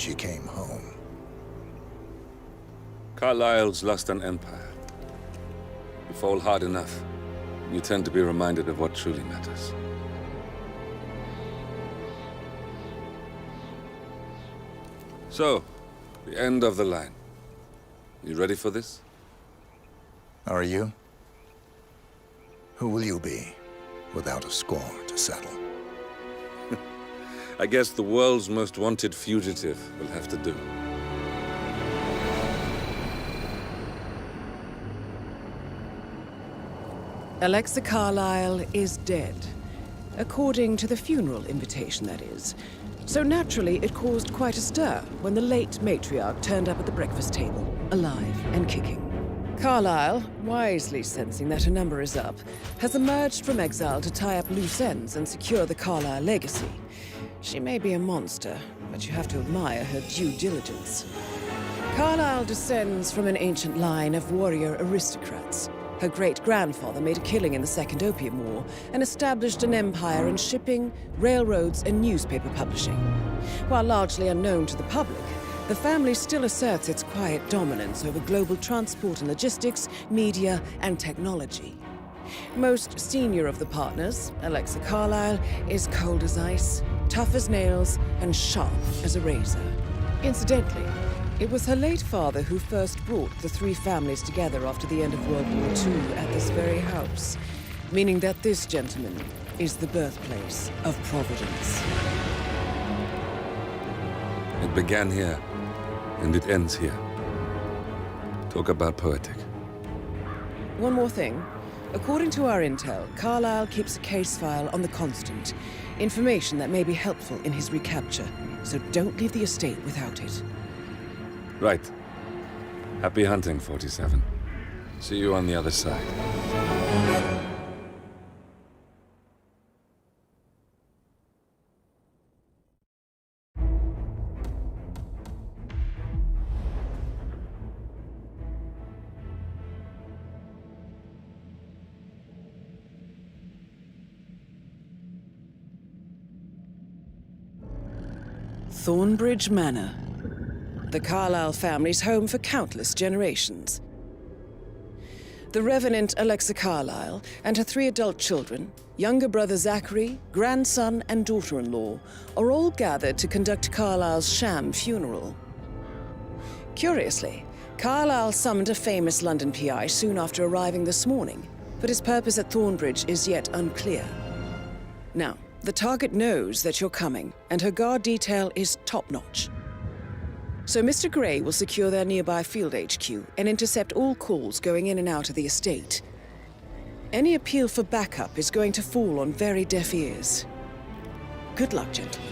she came home. Carlyle's lost an empire. You fall hard enough, you tend to be reminded of what truly matters. So, the end of the line. You ready for this? Are you? Who will you be, without a score to settle? I guess the world's most wanted fugitive will have to do. Alexa Carlyle is dead. According to the funeral invitation, that is. So naturally, it caused quite a stir when the late matriarch turned up at the breakfast table, alive and kicking. Carlyle, wisely sensing that her number is up, has emerged from exile to tie up loose ends and secure the Carlyle legacy. She may be a monster, but you have to admire her due diligence. Carlyle descends from an ancient line of warrior aristocrats. Her great-grandfather made a killing in the Second Opium War and established an empire in shipping, railroads, and newspaper publishing. While largely unknown to the public, the family still asserts its quiet dominance over global transport and logistics, media, and technology. Most senior of the partners, Alexa Carlyle, is cold as ice, tough as nails, and sharp as a razor. Incidentally, it was her late father who first brought the three families together after the end of World War II at this very house, meaning that this gentleman is the birthplace of Providence. It began here, and it ends here. Talk about poetic. One more thing. According to our intel, Carlyle keeps a case file on the Constant. Information that may be helpful in his recapture, so don't leave the estate without it. Right. Happy hunting, 47. See you on the other side. Thornbridge Manor. The Carlyle family's home for countless generations. The Revenant Alexa Carlyle and her 3 adult children, younger brother Zachary, grandson, and daughter-in-law, are all gathered to conduct Carlyle's sham funeral. Curiously, Carlyle summoned a famous London PI soon after arriving this morning, but his purpose at Thornbridge is yet unclear. Now, the target knows that you're coming, and her guard detail is top-notch. So Mr. Gray will secure their nearby field HQ and intercept all calls going in and out of the estate. Any appeal for backup is going to fall on very deaf ears. Good luck, gentlemen.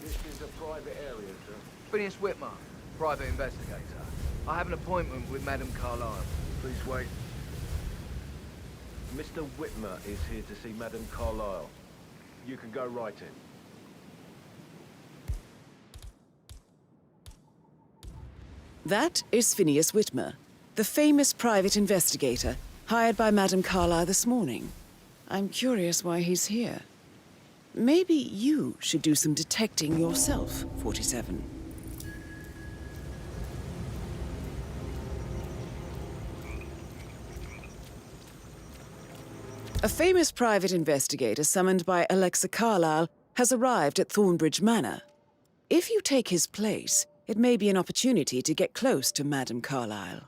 This is a private area, sir. Phineas Whitmer. Private investigator. I have an appointment with Madame Carlyle. Please wait. Mr. Whitmer is here to see Madame Carlyle. You can go right in. That is Phineas Whitmer, the famous private investigator hired by Madame Carlyle this morning. I'm curious why he's here. Maybe you should do some detecting yourself, 47. A famous private investigator summoned by Alexa Carlyle has arrived at Thornbridge Manor. If you take his place, it may be an opportunity to get close to Madame Carlyle.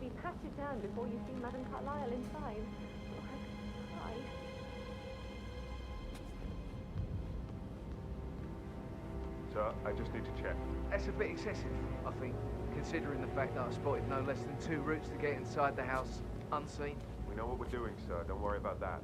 to be patted down before you see Madame Carlyle inside. Oh, I could cry. Sir, I just need to check. That's a bit excessive, I think, considering the fact that I spotted no less than 2 routes to get inside the house unseen. We know what we're doing, sir. Don't worry about that.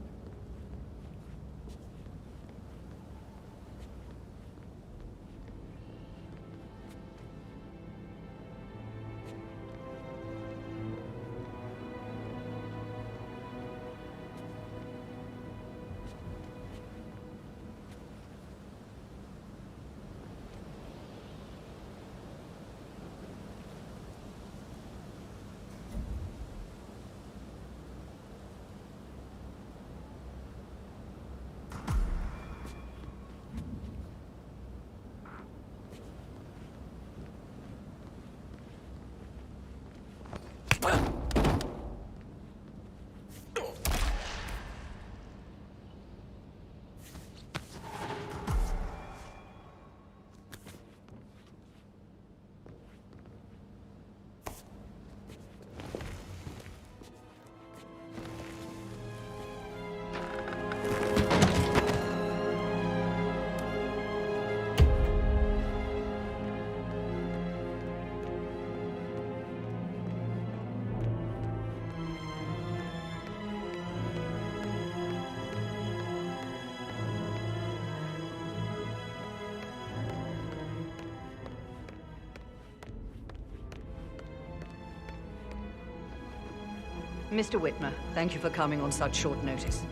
Mr. Whitmer, thank you for coming on such short notice.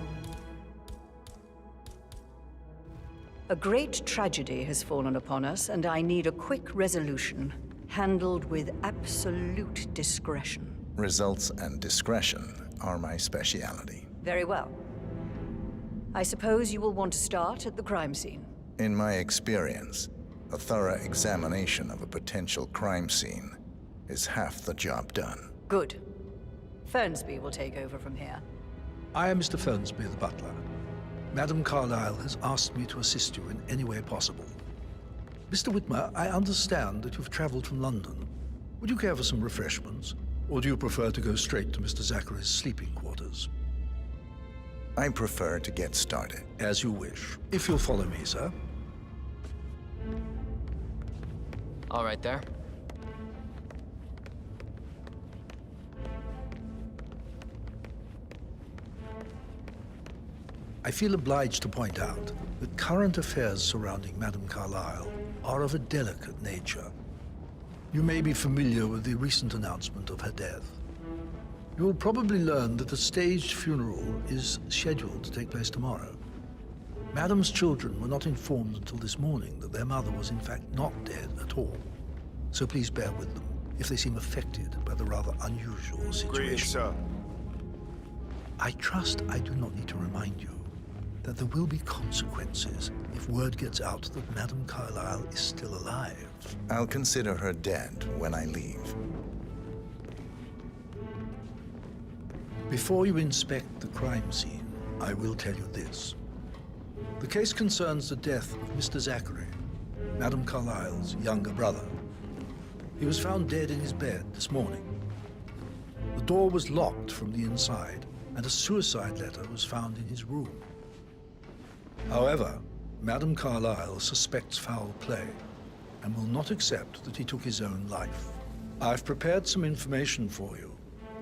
A great tragedy has fallen upon us, and I need a quick resolution, handled with absolute discretion. Results and discretion are my speciality. Very well. I suppose you will want to start at the crime scene. In my experience, a thorough examination of a potential crime scene is half the job done. Good. Fernsby will take over from here. I am Mr. Fernsby, the butler. Madame Carlyle has asked me to assist you in any way possible. Mr. Whitmer, I understand that you've traveled from London. Would you care for some refreshments? Or do you prefer to go straight to Mr. Zachary's sleeping quarters? I prefer to get started. As you wish. If you'll follow me, sir. All right there. I feel obliged to point out that current affairs surrounding Madame Carlyle are of a delicate nature. You may be familiar with the recent announcement of her death. You will probably learn that a staged funeral is scheduled to take place tomorrow. Madame's children were not informed until this morning that their mother was in fact not dead at all. So please bear with them if they seem affected by the rather unusual situation. Greetings, sir. I trust I do not need to remind you that there will be consequences if word gets out that Madame Carlyle is still alive. I'll consider her dead when I leave. Before you inspect the crime scene, I will tell you this. The case concerns the death of Mr. Zachary, Madame Carlyle's younger brother. He was found dead in his bed this morning. The door was locked from the inside, and a suicide letter was found in his room. However, Madame Carlyle suspects foul play and will not accept that he took his own life. I've prepared some information for you,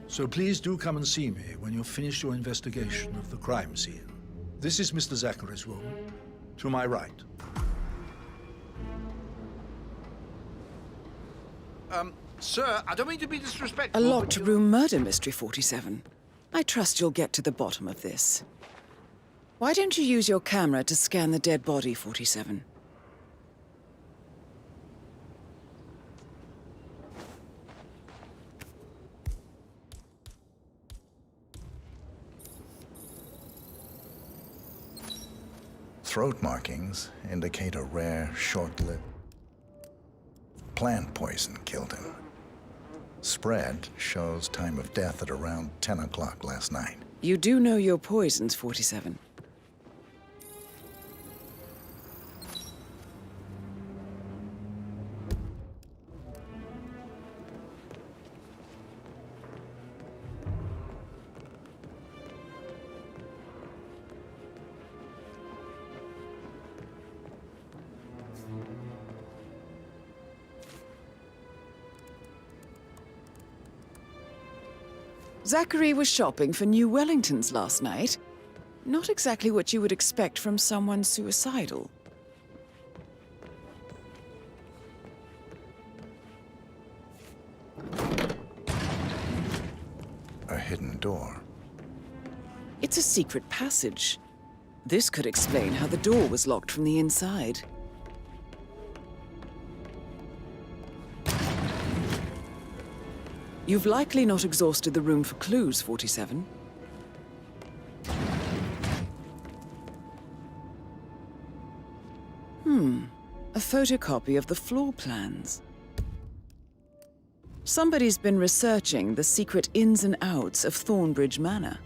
so please do come and see me when you've finished your investigation of the crime scene. This is Mr. Zachary's room, to my right. Sir, I don't mean to be disrespectful. A but locked room murder mystery, 47. I trust you'll get to the bottom of this. Why don't you use your camera to scan the dead body, 47? Throat markings indicate a rare, short-lived plant poison killed him. Spread shows time of death at around 10 o'clock last night. You do know your poisons, 47. Zachary was shopping for new Wellingtons last night. Not exactly what you would expect from someone suicidal. A hidden door. It's a secret passage. This could explain how the door was locked from the inside. You've likely not exhausted the room for clues, 47. A photocopy of the floor plans. Somebody's been researching the secret ins and outs of Thornbridge Manor.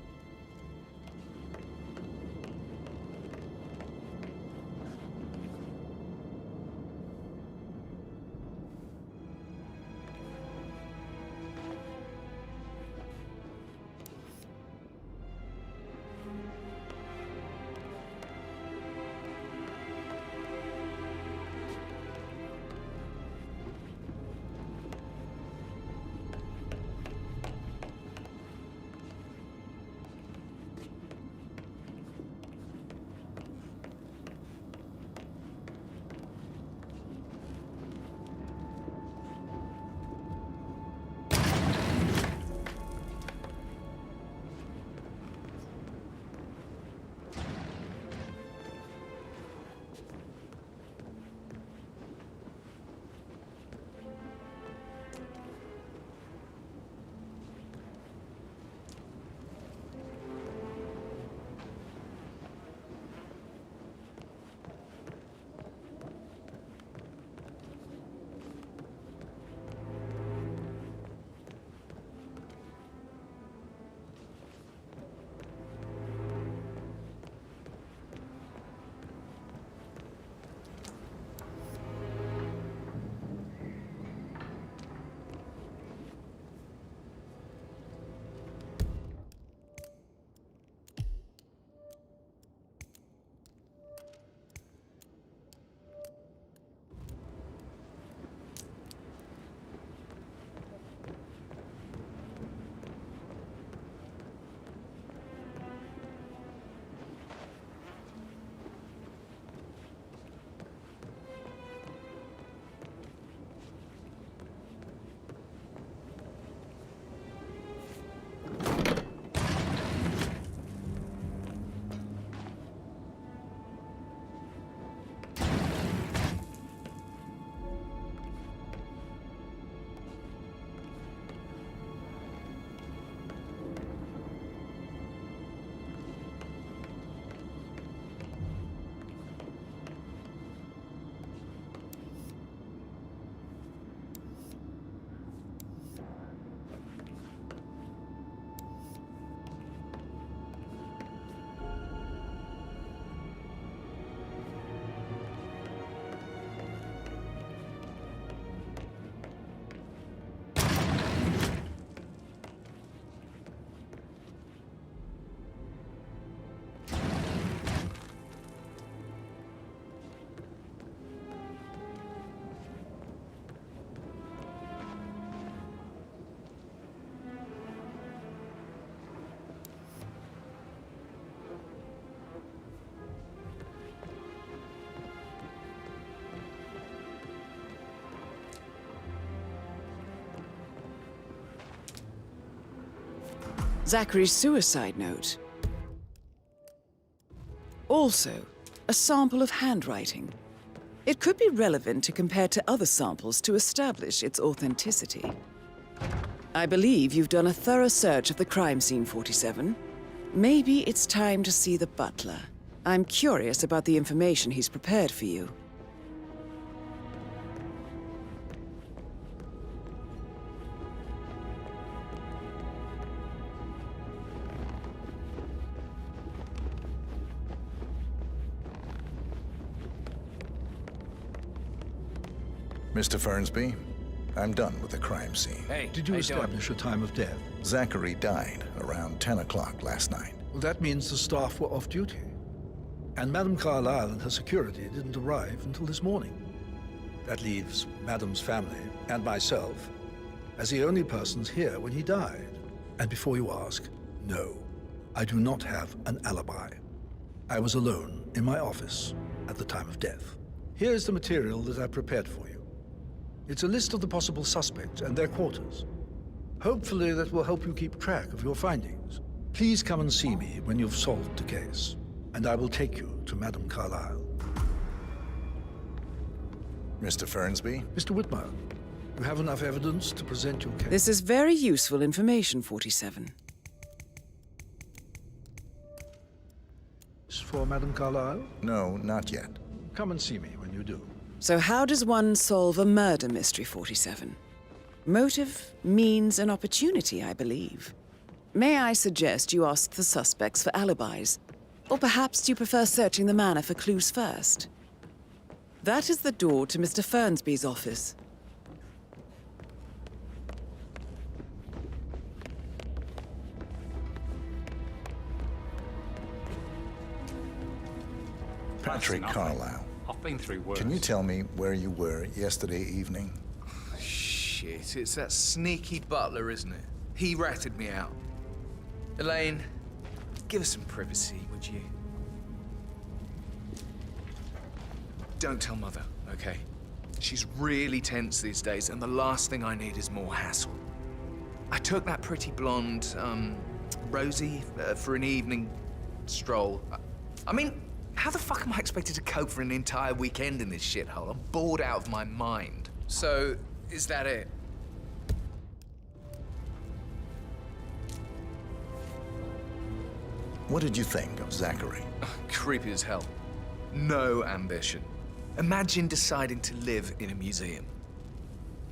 Zachary's suicide note. Also, a sample of handwriting. It could be relevant to compare to other samples to establish its authenticity. I believe you've done a thorough search of the crime scene, 47. Maybe it's time to see the butler. I'm curious about the information he's prepared for you. Mr. Fernsby, I'm done with the crime scene. Hey, Did you establish a time of death? Zachary died around 10 o'clock last night. Well, that means the staff were off duty. And Madame Carlyle and her security didn't arrive until this morning. That leaves Madame's family and myself as the only persons here when he died. And before you ask, no, I do not have an alibi. I was alone in my office at the time of death. Here's the material that I prepared for you. It's a list of the possible suspects and their quarters. Hopefully that will help you keep track of your findings. Please come and see me when you've solved the case, and I will take you to Madame Carlyle. Mr. Fernsby? Mr. Whitmer, you have enough evidence to present your case. This is very useful information, 47. For Madame Carlyle? No, not yet. Come and see me when you do. So how does one solve a murder mystery, 47? Motive, means, and opportunity, I believe. May I suggest you ask the suspects for alibis? Or perhaps do you prefer searching the manor for clues first? That is the door to Mr. Fernsby's office. Patrick Carlyle. I've been through worse. Can you tell me where you were yesterday evening? Shit, it's that sneaky butler, isn't it? He ratted me out. Elaine, give us some privacy, would you? Don't tell Mother, okay? She's really tense these days, and the last thing I need is more hassle. I took that pretty blonde, Rosie, for an evening stroll. I mean, how the fuck am I expected to cope for an entire weekend in this shithole? I'm bored out of my mind. So, is that it? What did you think of Zachary? Creepy as hell. No ambition. Imagine deciding to live in a museum.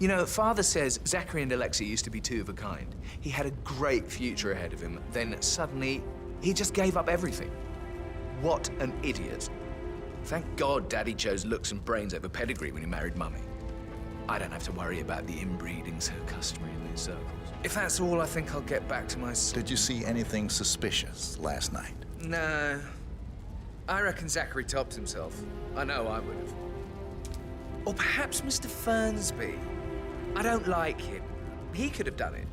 You know, Father says Zachary and Alexia used to be two of a kind. He had a great future ahead of him, then suddenly, he just gave up everything. What an idiot. Thank God Daddy chose looks and brains over pedigree when he married Mummy. I don't have to worry about the inbreeding so customary in these circles. If that's all, I think I'll get back to my... Did you see anything suspicious last night? No. I reckon Zachary topped himself. I know I would have. Or perhaps Mr. Fernsby. I don't like him. He could have done it.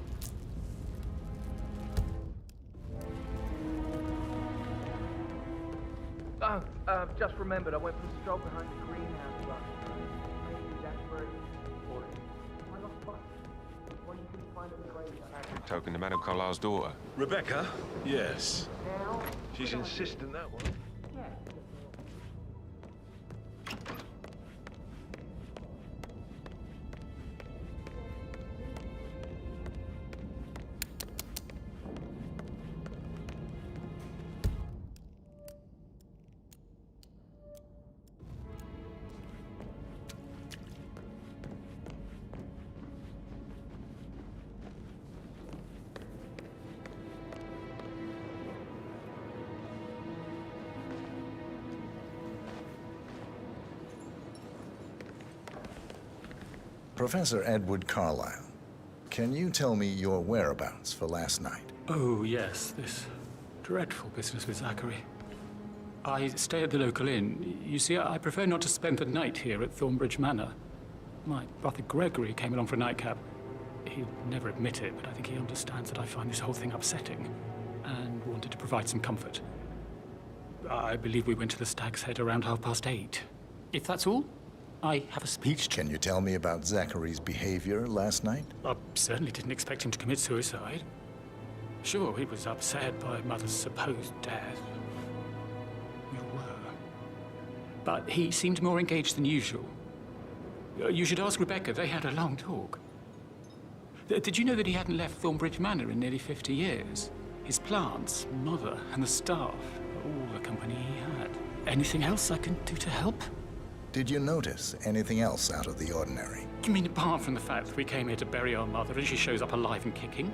Oh, just remembered, I went for a stroll behind the greenhouse last night. Maybe Zachary or I lost my... Well, you couldn't find the graveyard. Token to Madame Carlyle's daughter. Rebecca? Yes. She's insistent, that one. Professor Edward Carlyle, can you tell me your whereabouts for last night? Oh, yes, this dreadful business with Zachary. I stay at the local inn. You see, I prefer not to spend the night here at Thornbridge Manor. My brother Gregory came along for a nightcap. He'd never admit it, but I think he understands that I find this whole thing upsetting and wanted to provide some comfort. I believe we went to the Stag's Head around 8:30. If that's all, I have a speech to... Can you tell me about Zachary's behavior last night? I certainly didn't expect him to commit suicide. Sure, he was upset by Mother's supposed death. We were. But he seemed more engaged than usual. You should ask Rebecca. They had a long talk. Did you know that he hadn't left Thornbridge Manor in nearly 50 years? His plants, Mother, and the staff, all the company he had. Anything else I can do to help? Did you notice anything else out of the ordinary? You mean apart from the fact that we came here to bury our mother and she shows up alive and kicking?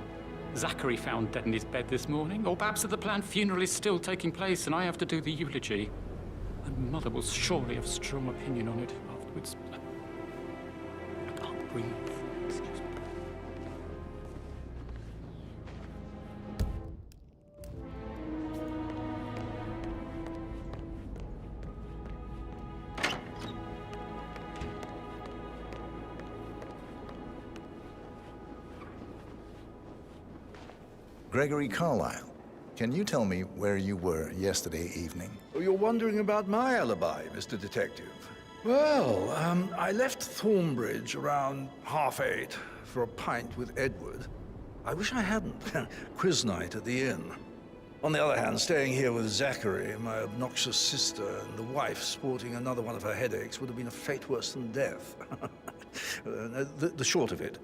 Zachary found dead in his bed this morning? Or perhaps that the planned funeral is still taking place and I have to do the eulogy? And Mother will surely have a strong opinion on it afterwards. I can't breathe. Excuse me. Gregory Carlyle, can you tell me where you were yesterday evening? Oh, you're wondering about my alibi, Mr. Detective. Well, I left Thornbridge around 8:30 for a pint with Edward. I wish I hadn't. Quiz night at the inn. On the other hand, staying here with Zachary, my obnoxious sister, and the wife sporting another one of her headaches would have been a fate worse than death. The short of it,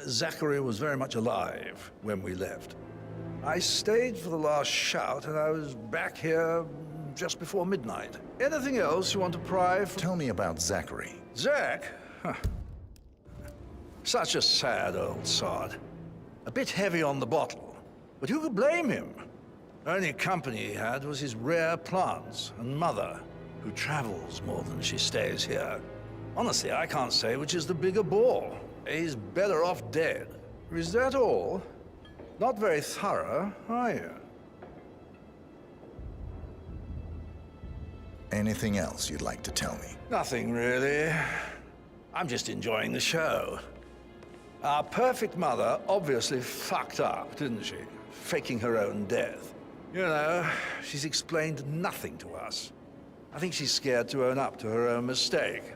Zachary was very much alive when we left. I stayed for the last shout, and I was back here just before midnight. Anything else you want to pry from? Tell me about Zachary. Zach? Huh. Such a sad old sod. A bit heavy on the bottle, but who could blame him? Only company he had was his rare plants and mother, who travels more than she stays here. Honestly, I can't say which is the bigger bore. He's better off dead. Is that all? Not very thorough, are you? Anything else you'd like to tell me? Nothing really. I'm just enjoying the show. Our perfect mother obviously fucked up, didn't she? Faking her own death. You know, she's explained nothing to us. I think she's scared to own up to her own mistake.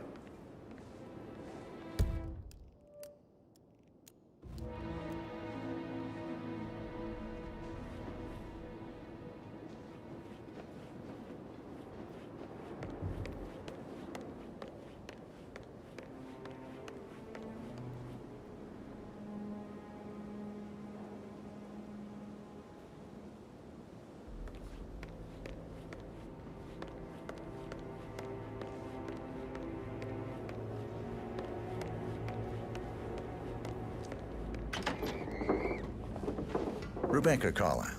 Rebecca Carlyle,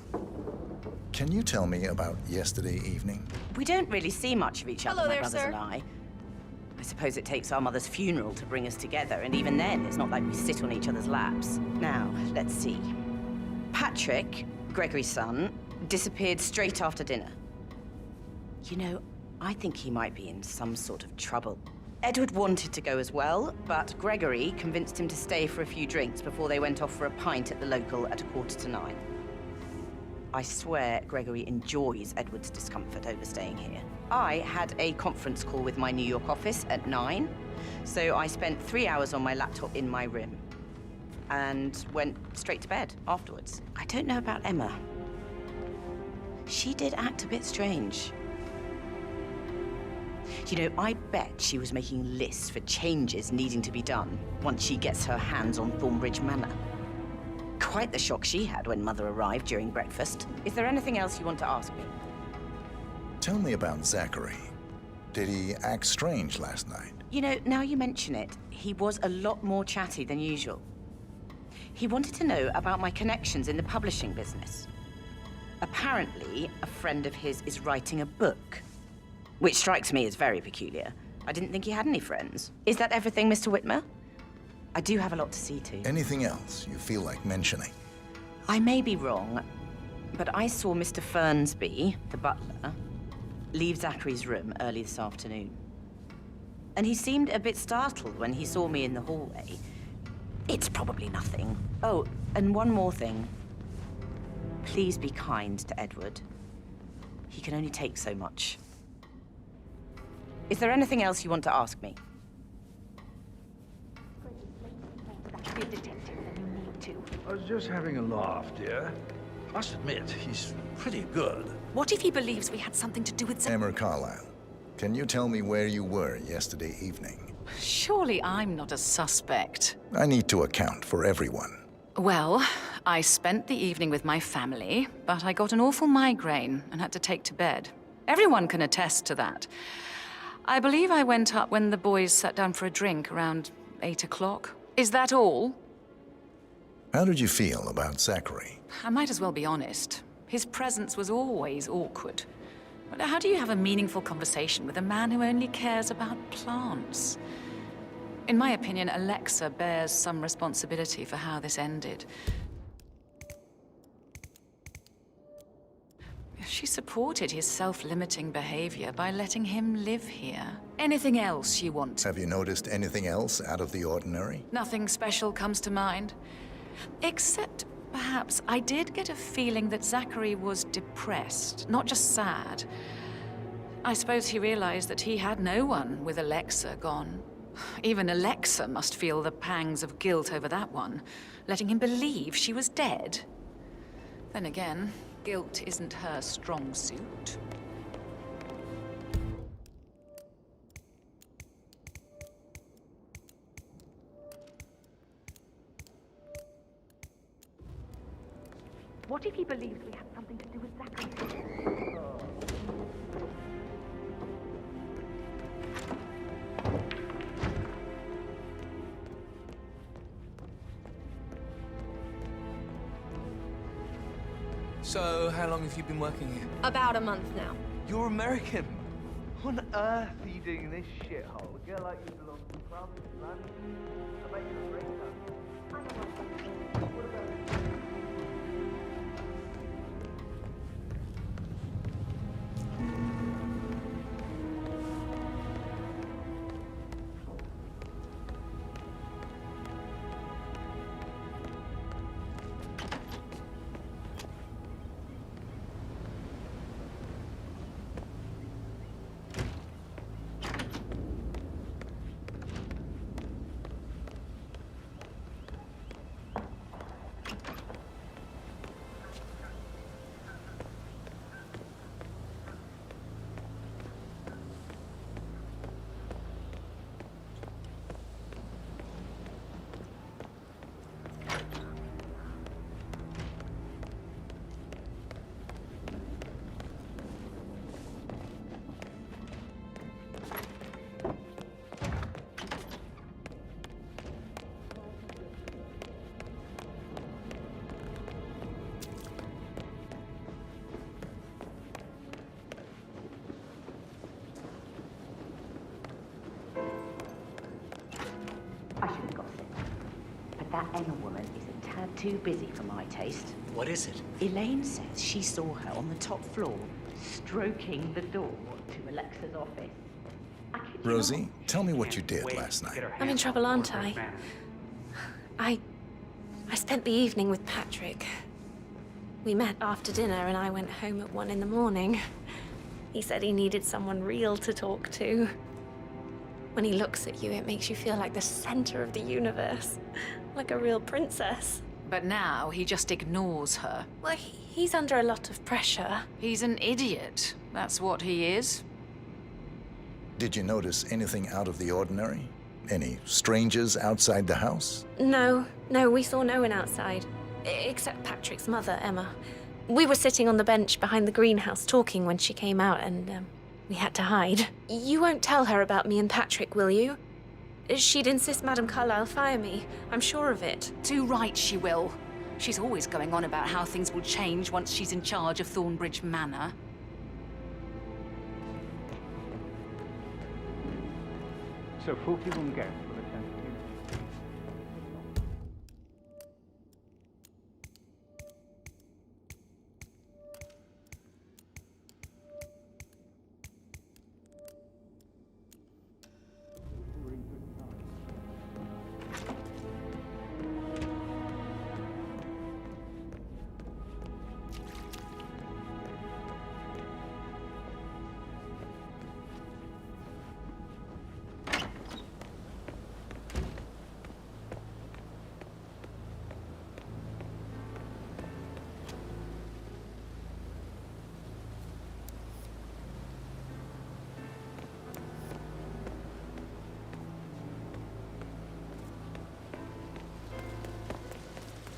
can you tell me about yesterday evening? We don't really see much of each other, Hello my there, brothers sir. and I. I suppose it takes our mother's funeral to bring us together, and even then, it's not like we sit on each other's laps. Now, let's see. Patrick, Gregory's son, disappeared straight after dinner. You know, I think he might be in some sort of trouble. Edward wanted to go as well, but Gregory convinced him to stay for a few drinks before they went off for a pint at the local at 9:15. I swear Gregory enjoys Edward's discomfort over staying here. I had a conference call with my New York office at 9, so I spent 3 hours on my laptop in my room and went straight to bed afterwards. I don't know about Emma. She did act a bit strange. You know, I bet she was making lists for changes needing to be done once she gets her hands on Thornbridge Manor. Quite the shock she had when Mother arrived during breakfast. Is there anything else you want to ask me? Tell me about Zachary. Did he act strange last night? You know, now you mention it, he was a lot more chatty than usual. He wanted to know about my connections in the publishing business. Apparently, a friend of his is writing a book, which strikes me as very peculiar. I didn't think he had any friends. Is that everything, Mr. Whitmer? I do have a lot to see to. Anything else you feel like mentioning? I may be wrong, but I saw Mr. Fernsby, the butler, leave Zachary's room early this afternoon. And he seemed a bit startled when he saw me in the hallway. It's probably nothing. Oh, and one more thing. Please be kind to Edward. He can only take so much. Is there anything else you want to ask me? Be a detective, then you need to. I was just having a laugh, dear. Must admit, he's pretty good. What if he believes we had something to do with Emma Carlyle, can you tell me where you were yesterday evening? Surely I'm not a suspect. I need to account for everyone. Well, I spent the evening with my family, but I got an awful migraine and had to take to bed. Everyone can attest to that. I believe I went up when the boys sat down for a drink around 8 o'clock. Is that all? How did you feel about Zachary? I might as well be honest. His presence was always awkward. But how do you have a meaningful conversation with a man who only cares about plants? In my opinion, Alexa bears some responsibility for how this ended. She supported his self-limiting behavior by letting him live here. Anything else you want? Have you noticed anything else out of the ordinary? Nothing special comes to mind. Except Perhaps I did get a feeling that Zachary was depressed, not just sad. I suppose he realized that he had no one with Alexa gone. Even Alexa must feel the pangs of guilt over that one, letting him believe she was dead. Then again, guilt isn't her strong suit. What if he believes we had something to do with Zachary? So, how long have you been working here? About a month now. You're American. On earth are you doing this shithole? A girl like you belongs to France, man. I bet you're a great man. I shouldn't gossip, but that Emma woman is a tad too busy for my taste. What is it? Elaine says she saw her on the top floor, stroking the door to Alexa's office. Rosie, tell me what you did last night. I'm in trouble, aren't I? I spent the evening with Patrick. We met after dinner and I went home at 1 in the morning. He said he needed someone real to talk to. When he looks at you, it makes you feel like the center of the universe. Like a real princess. But now he just ignores her. Well, he's under a lot of pressure. He's an idiot. That's what he is. Did you notice anything out of the ordinary? Any strangers outside the house? No, we saw no one outside. Except Patrick's mother, Emma. We were sitting on the bench behind the greenhouse talking when she came out and, we had to hide. You won't tell her about me and Patrick, will you? She'd insist Madame Carlyle fire me. I'm sure of it. Too right she will. She's always going on about how things will change once she's in charge of Thornbridge Manor. So 41 guests will attend the unit.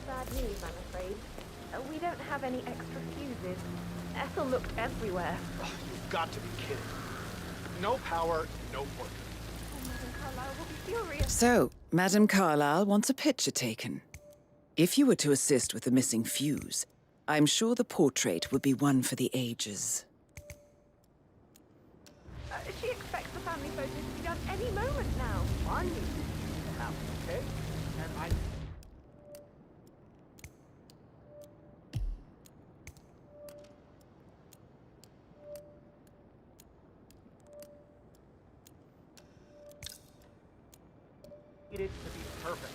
Bad news, I'm afraid. We don't have any extra fuses. Ethel looked everywhere. Oh, you've got to be kidding. No power, no work. Oh, Madame Carlyle will be furious. So, Madame Carlyle wants a picture taken. If you were to assist with the missing fuse, I'm sure the portrait would be one for the ages. She expects the family photos to be done any moment now. I need to have, okay? And I... need it to be perfect.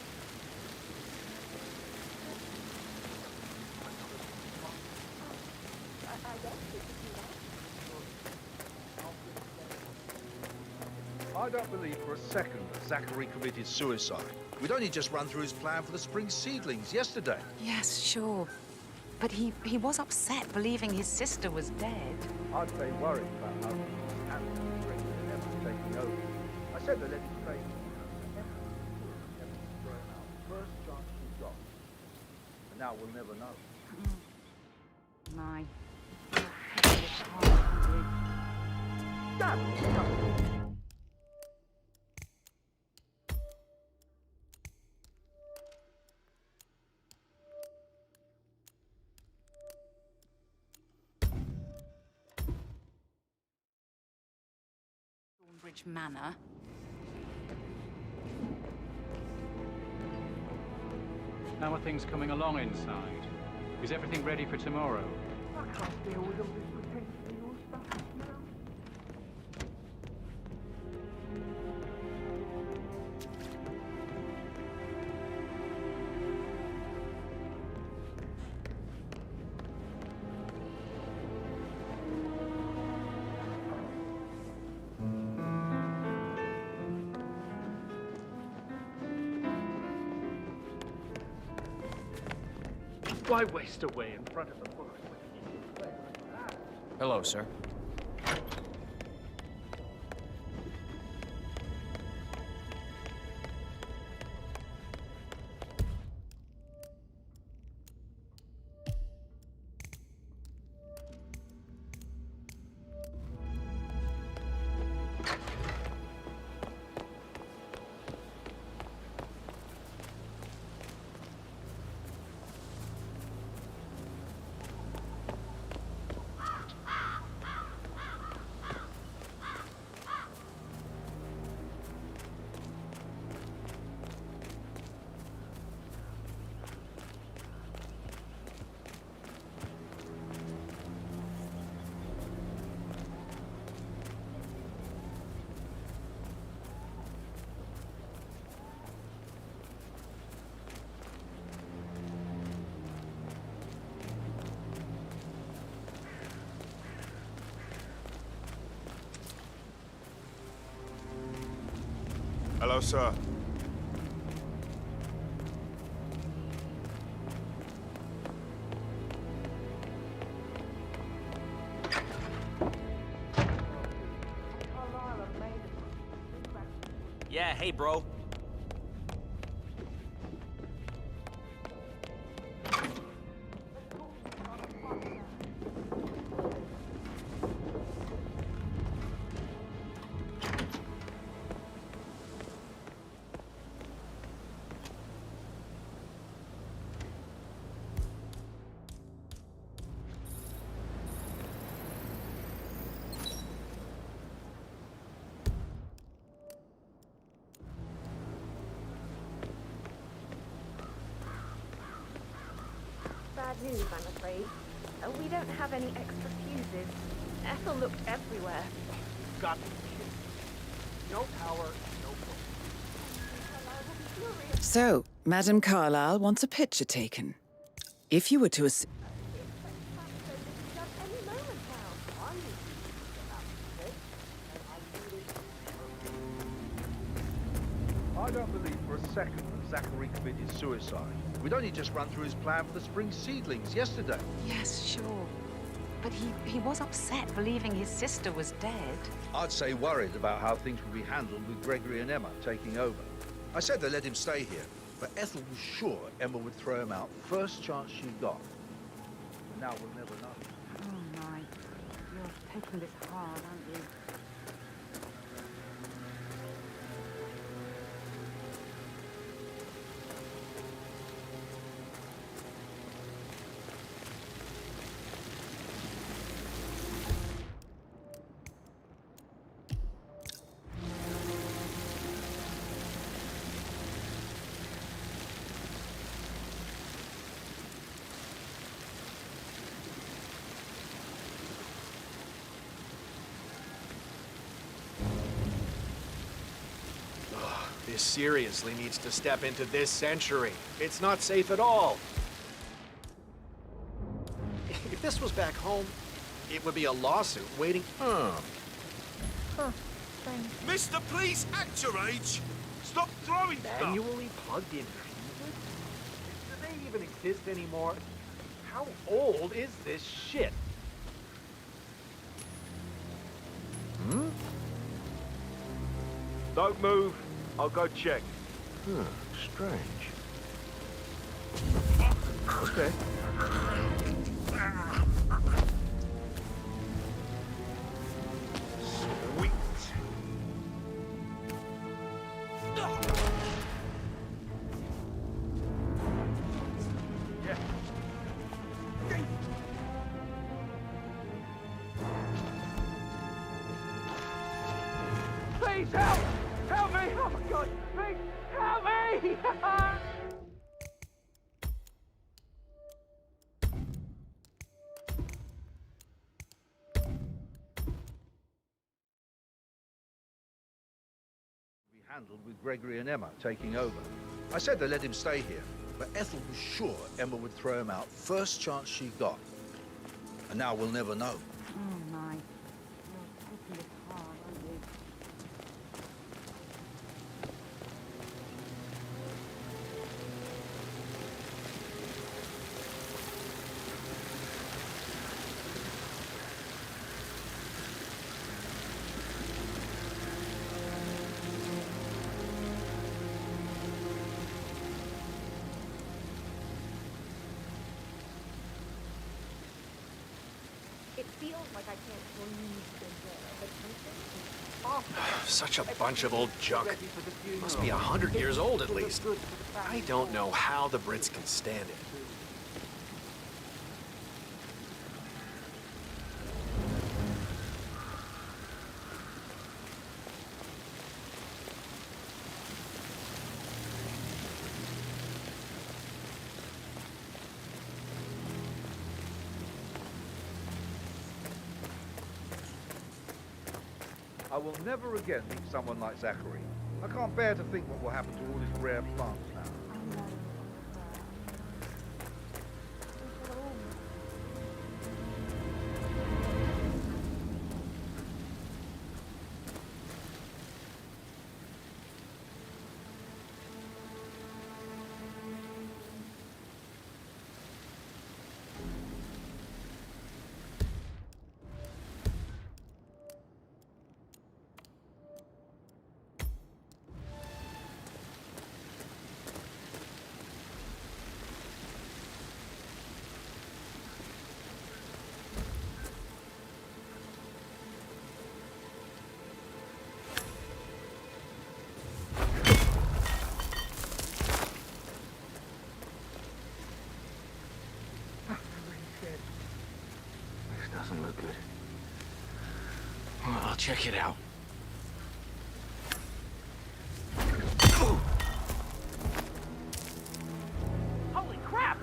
I don't believe for a second that Zachary committed suicide. We'd only just run through his plan for the spring seedlings yesterday. Yes, sure. But he was upset believing his sister was dead. I'd say worried about how things were handled with Gregory and Emma taking over. I said they let him stay. First chance we got. And now we'll never know. My. It's hard, aren't you? Thornbridge Manor. How are things coming along inside? Is everything ready for tomorrow? I can't deal with all this pretending all stuff, you know? Why waste away in front of the bullets? Hello, sir. Hello, sir. Yeah, hey, bro. Bad news, I'm afraid. We don't have any extra fuses. Ethel looked everywhere. Got to be kidding. No power, no phone. So, Madame Carlyle wants a picture taken. If you were to assume... I don't believe for a second that Zachary committed suicide. We'd only just run through his plan for the spring seedlings yesterday. Yes, sure. But he was upset believing his sister was dead. I'd say worried about how things would be handled with Gregory and Emma taking over. I said they let him stay here, but Ethel was sure Emma would throw him out first chance she got. And now we'll never know. Oh my. You're taking this hard, aren't you? This seriously needs to step into this century. It's not safe at all. If this was back home, it would be a lawsuit waiting. Huh, strange. Mister, please act your age. Stop throwing stuff. Manually plugged in fuses? Do they even exist anymore? How old is this shit? Hmm? Don't move. I'll go check. Strange. Okay. Sweet. Yeah. Please help! Help me! Oh my God! Please help me! Handled with Gregory and Emma taking over. I said to let him stay here, but Ethel was sure Emma would throw him out first chance she got. And now we'll never know. Oh my. You're taking it hard, aren't you? It feels like I can't breathe in there, but something is off. Such a bunch of old junk. Must be 100 years old at least. I don't know how the Brits can stand it. I will never again meet someone like Zachary. I can't bear to think what will happen to all his rare plants now. Doesn't look good. Well, I'll check it out. Holy crap!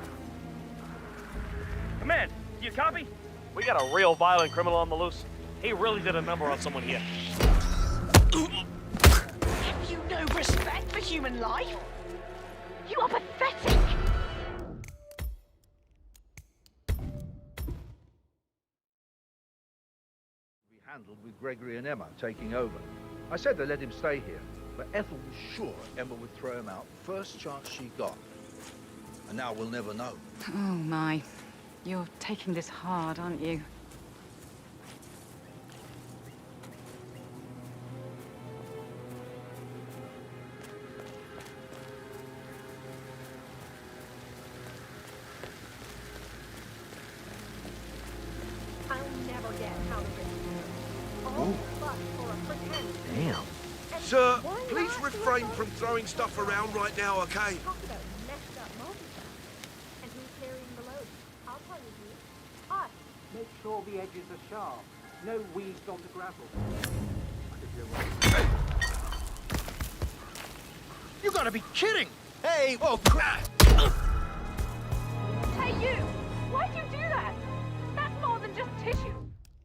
Command, do you copy? We got a real violent criminal on the loose. He really did a number on someone here. Have you no respect for human life? You are pathetic! Handled with Gregory and Emma taking over. I said to let him stay here, but Ethel was sure Emma would throw him out first chance she got. And now we'll never know. Oh my. You're taking this hard, aren't you? I'll never get out of this. All but for a pretend. Damn. Sir, please refrain from throwing stuff around right now, okay? Talk about messed up multitasking. And who's carrying the load? I'll tell you who. Us. Make sure the edges are sharp. No weeds on the gravel. You gotta be kidding! Hey, oh crap!